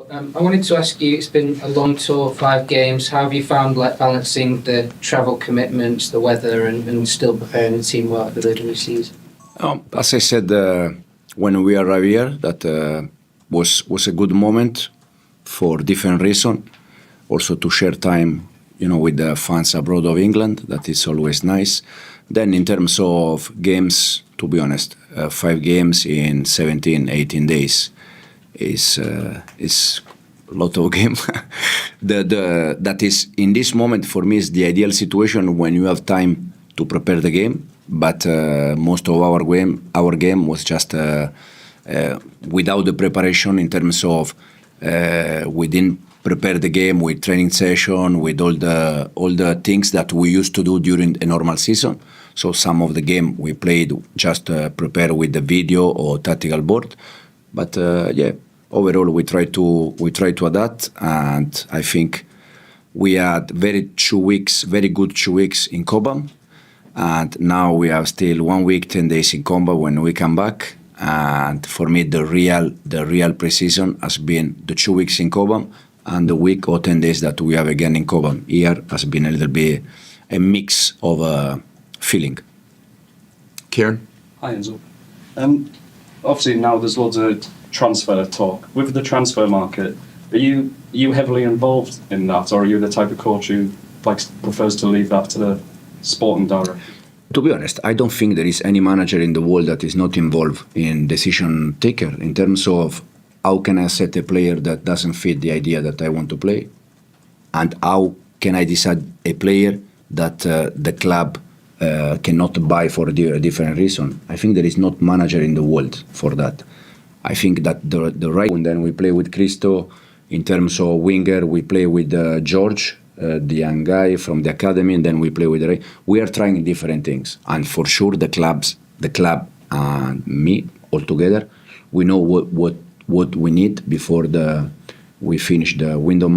I wanted to ask you, it's been a long tour, 5 games. How have you found balancing the travel commitments, the weather, and still preparing the team well for the new season? As I said when we arrived here, that was a good moment for different reasons. Also to share time, with the fans abroad of England. That is always nice. Then in terms of games, to be honest, 5 games in 17, 18 days is a lot of game. That is, in this moment, for me, is the ideal situation when you have time to prepare the game. But most of our game was just without the preparation in terms of we didn't prepare the game with training session, with all the things that we used to do during a normal season. So some of the game we played just prepare with the video or tactical board. But overall we try to adapt, and I think we had very good 2 weeks in Cobham, and now we have still 1 week, 10 days in Comba when we come back. And for me, the real pre-season has been the 2 weeks in Cobham and the week or 10 days that we have again in Cobham. Here has been a little bit a mix of feeling. Kieran? Hi, Enzo. Obviously now there's loads of transfer talk. With the transfer market, are you heavily involved in that, or are you the type of coach who prefers to leave that to the sporting director? To be honest, I don't think there is any manager in the world that is not involved in decision taker in terms of how can I set a player that doesn't fit the idea that I want to play, and how can I decide a player that the club cannot buy for a different reason. I think there is not manager in the world for that. I think that the right, and then we play with Cristo. In terms of winger, we play with George, the young guy from the academy, and then we play with Ray. We are trying different things, and for sure the club and me all together, we know what we need before we finish the window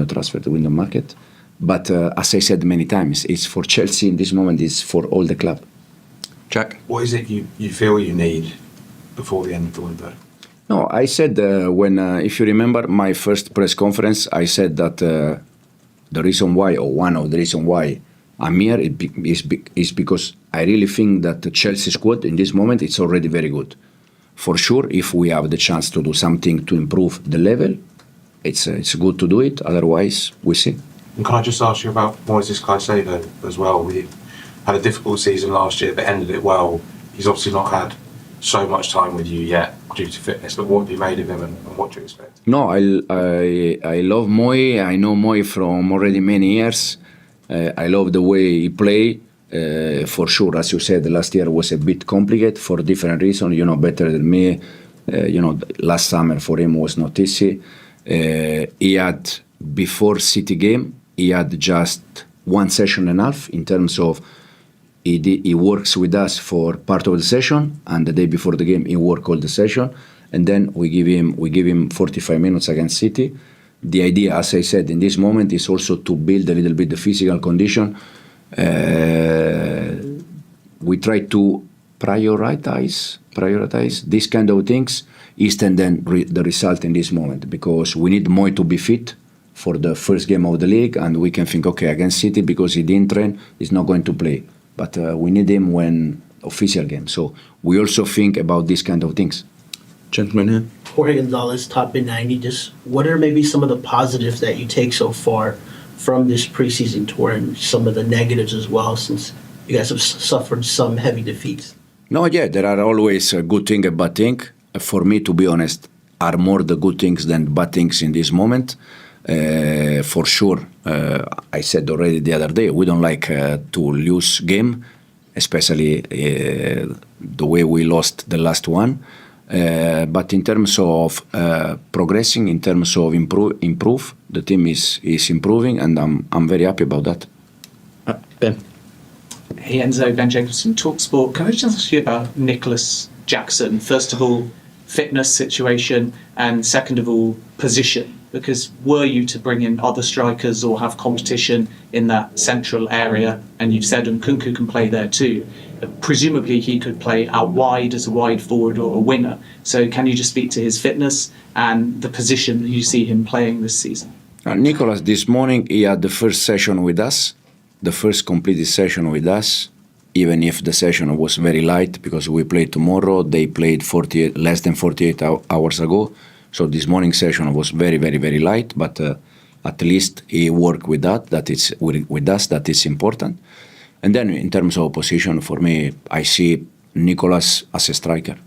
transfer to window market. But as I said many times, it's for Chelsea in this moment, it's for all the club. Jack? What is it you feel you need before the end of the window? No, I said when, if you remember my first press conference, I said that the reason why, or one of the reasons why I'm here is because I really think that the Chelsea squad in this moment is already very good. For sure, if we have the chance to do something to improve the level, it's good to do it. Otherwise, we see. And can I just ask you about Moises Caicedo as well? We had a difficult season last year, but ended it well. He's obviously not had so much time with you yet due to fitness, but what have you made of him and what do you expect? No, I love Moi. I know Moi from already many years. I love the way he play. For sure, as you said, last year was a bit complicated for different reasons. You know better than me. Last summer for him was not easy. He had, before City game, he had just 1 session and a half in terms of he works with us for part of the session, and the day before the game he work all the session, and then we give him 45 minutes against City. The idea, as I said, in this moment is also to build a little bit the physical condition. We try to prioritize these kind of things instead than the result in this moment, because we need Moi to be fit for the first game of the league, and we can think, okay, against City, because he didn't train, he's not going to play. But we need him when official game. So we also think about these kind of things. Gentleman here. Jorge Gonzalez, top in 90. Just what are maybe some of the positives that you take so far from this preseason tour, and some of the negatives as well, since you guys have suffered some heavy defeats? No, yeah, there are always a good thing and bad thing. For me, to be honest, are more the good things than bad things in this moment. For sure, I said already the other day, we don't like to lose game, especially the way we lost the last one. But in terms of progressing, in terms of improve, the team is improving, and I'm very happy about that. Ben. Hey Enzo, Ben Jacobson, TalkSport. Can I just ask you about Nicholas Jackson? First of all, fitness situation, and second of all, position. Because were you to bring in other strikers or have competition in that central area, and you've said Nkunku can play there too, presumably he could play out wide as a wide forward or a winger. So can you just speak to his fitness and the position that you see him playing this season? Nicolas, this morning he had the first session with us, the first completed session with us, even if the session was very light because we play tomorrow. They played less than 48 hours ago. So this morning session was very, very, very light, but at least he worked with that. That is with us. That is important. And then in terms of position, for me, I see Nicolas as a striker.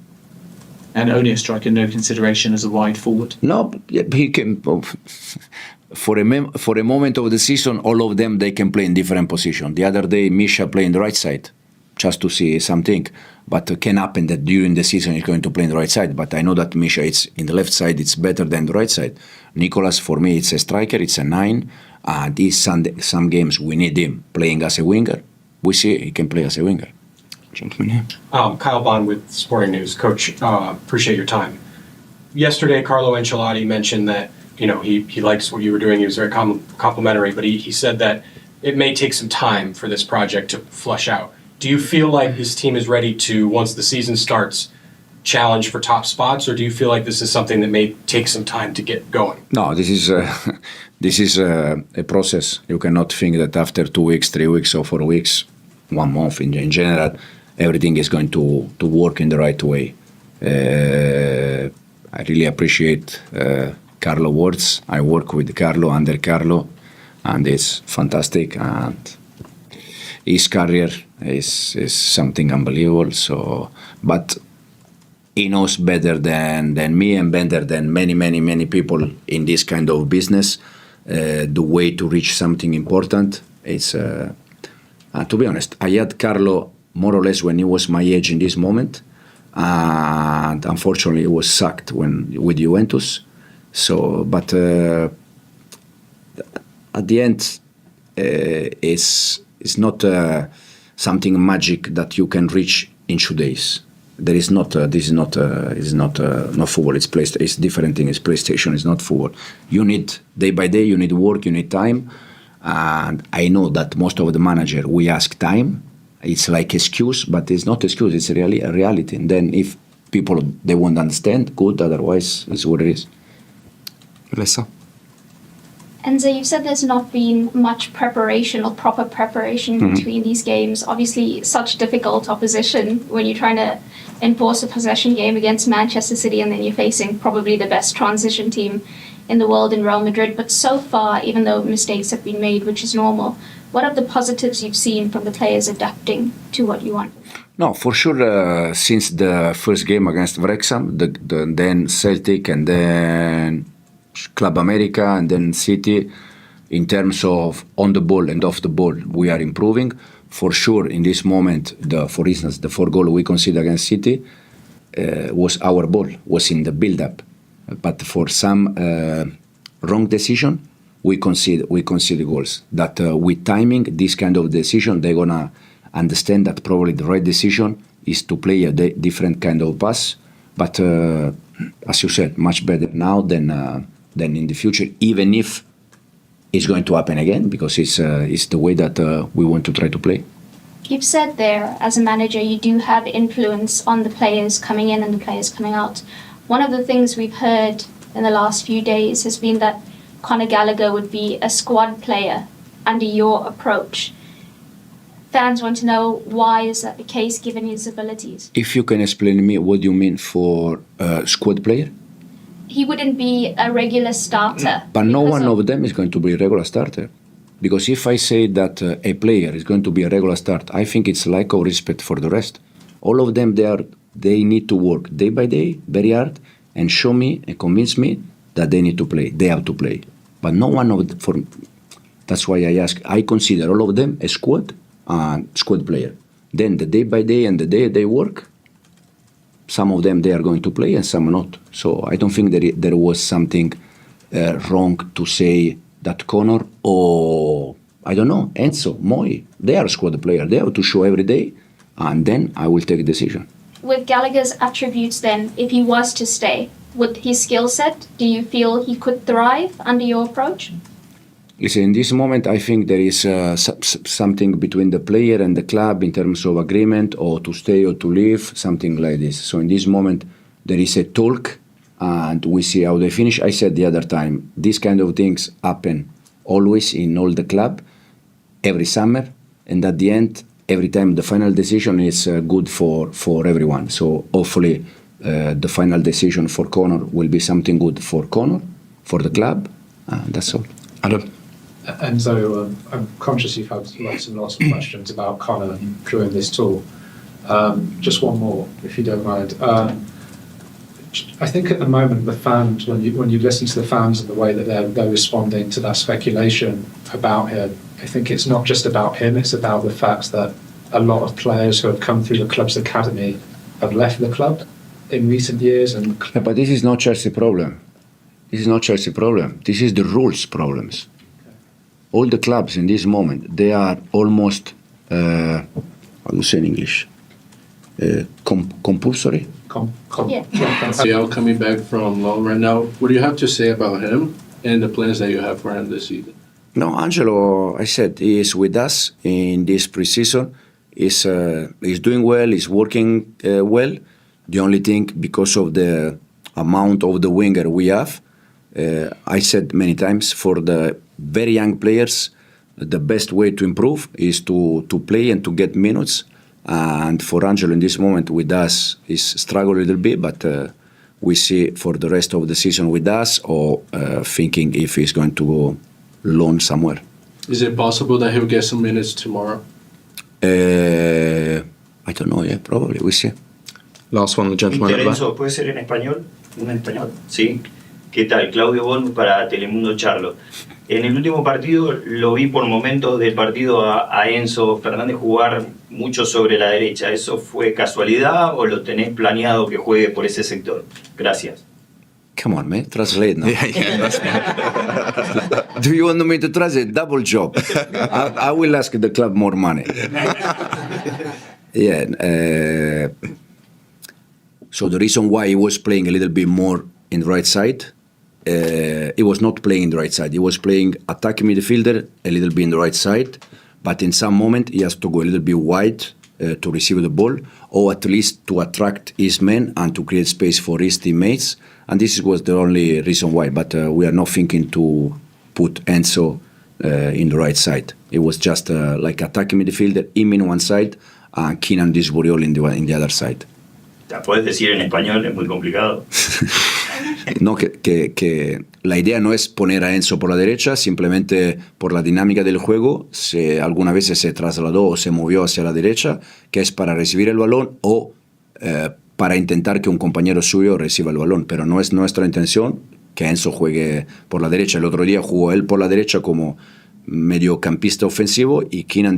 And only a striker, no consideration as a wide forward. No, but he can. For a moment of the season, all of them they can play in different positions. The other day, Misha played in the right side, just to see something. But it can happen that during the season he's going to play in the right side. But I know that Misha, it's in the left side, it's better than the right side. Nicolas, for me, it's a striker, it's a 9. These some games we need him playing as a winger. We see he can play as a winger. Gentlemen here. Kyle Bond with Sporting News. Coach, appreciate your time. Yesterday, Carlo Ancelotti mentioned that he likes what you were doing. He was very complimentary, but he said that it may take some time for this project to flush out. Do you feel like this team is ready to, once the season starts, challenge for top spots, or do you feel like this is something that may take some time to get going? No, this is a process. You cannot think that after 2 weeks, 3 weeks, or 4 weeks, 1 month in general, everything is going to work in the right way. I really appreciate Carlo words. I work with Carlo, under Carlo, and it's fantastic. And his career is something unbelievable. So, but he knows better than me and better than many people in this kind of business the way to reach something important. It's to be honest, I had Carlo more or less when he was my age in this moment, and unfortunately he was sacked with Juventus. So, but at the end, it's not something magic that you can reach in 2 days. There is not. This is not football. It's different thing. It's PlayStation. It's not football. You need day by day. You need work. You need time. And I know that most of the manager we ask time. It's like excuse, but it's not excuse. It's really a reality. And then if people they won't understand, good. Otherwise, it's what it is. Alyssa? Enzo, you said there's not been much preparation or proper preparation between these games. Obviously, such difficult opposition when you're trying to enforce a possession game against Manchester City and then you're facing probably the best transition team in the world in Real Madrid. But so far, even though mistakes have been made, which is normal, what are the positives you've seen from the players adapting to what you want? No, for sure, since the first game against Wrexham, then Celtic and then Club America and then City, in terms of on the ball and off the ball, we are improving. For sure, in this moment, for instance, the 4 goal we conceded against City was our ball, was in the build-up. But for some wrong decision, we concede goals. That with timing, this kind of decision, they're gonna understand that probably the right decision is to play a different kind of pass. But as you said, much better now than in the future, even if it's going to happen again, because it's the way that we want to try to play. You've said there, as a manager, you do have influence on the players coming in and the players coming out. One of the things we've heard in the last few days has been that Conor Gallagher would be a squad player under your approach. Fans want to know, why is that the case given his abilities? If you can explain to me what you mean for squad player? He wouldn't be a regular starter. But no one of them is going to be a regular starter. Because if I say that a player is going to be a regular starter, I think it's lack of respect for the rest. All of them, they need to work day by day, very hard, and show me and convince me that they need to play. They have to play. But no one of them, that's why I ask. I consider all of them a squad player. Then the day by day and the day they work, some of them they are going to play and some not. So I don't think that there was something wrong to say that Conor or, I don't know, Enzo, Moy, they are squad player. They have to show every day, and then I will take a decision. With Gallagher's attributes then, if he was to stay, with his skill set, do you feel he could thrive under your approach? Listen, in this moment, I think there is something between the player and the club in terms of agreement or to stay or to leave, something like this. So in this moment, there is a talk and we see how they finish. I said the other time, these kind of things happen always in all the club, every summer, and at the end, every time the final decision is good for everyone. So hopefully the final decision for Conor will be something good for Conor, for the club, that's all. Adam? Enzo, I'm conscious you've had lots and lots of questions about Conor during this tour. Just one more, if you don't mind. I think at the moment the fans, when you listen to the fans and the way that they're responding to that speculation about him, I think it's not just about him, it's about the fact that a lot of players who have come through the club's academy have left the club in recent years. Yeah, but this is not Chelsea problem. This is not Chelsea problem. This is the rules problems. All the clubs in this moment, they are almost, how do you say in English? Compulsory? Yeah. Martial coming back from loan right now. What do you have to say about him and the plans that you have for him this season? No, Angelo, I said, he is with us in this preseason. He's doing well, he's working well. The only thing, because of the amount of the winger we have, I said many times, for the very young players, the best way to improve is to play and to get minutes. And for Angelo in this moment with us, he's struggled a little bit, but we see for the rest of the season with us or thinking if he's going to go loan somewhere. Is it possible that he'll get some minutes tomorrow? I don't know, yeah, probably, we see. Last one, the gentleman at the back. Enzo, ¿puede ser en español? ¿Un español? Sí. ¿Qué tal? Claudio Bon para Telemundo Charlo. En el último partido lo vi por momentos del partido a Enzo Fernández jugar mucho sobre la derecha. ¿Eso fue casualidad o lo tenés planeado que juegue por ese sector? Gracias. Come on, man, translate now. Yeah, Do you want me to translate? Double job. I will ask the club more money. Yeah. So the reason why he was playing a little bit more in the right side, he was not playing in the right side. He was playing attacking midfielder a little bit in the right side, but in some moment he has to go a little bit wide to receive the ball, or at least to attract his men and to create space for his teammates. And this was the only reason why. But we are not thinking to put Enzo in the right side. It was just like attacking midfielder, him in one side, and Keenan Disburiol in the other side. ¿La puedes decir en español? Es muy complicado. No, que la idea no es poner a Enzo por la derecha, simplemente por la dinámica del juego, algunas veces se trasladó o se movió hacia la derecha, que es para recibir el balón o para intentar que un compañero suyo reciba el balón, pero no es nuestra intención que Enzo juegue por la derecha. El otro día jugó él por la derecha como mediocampista ofensivo y Keenan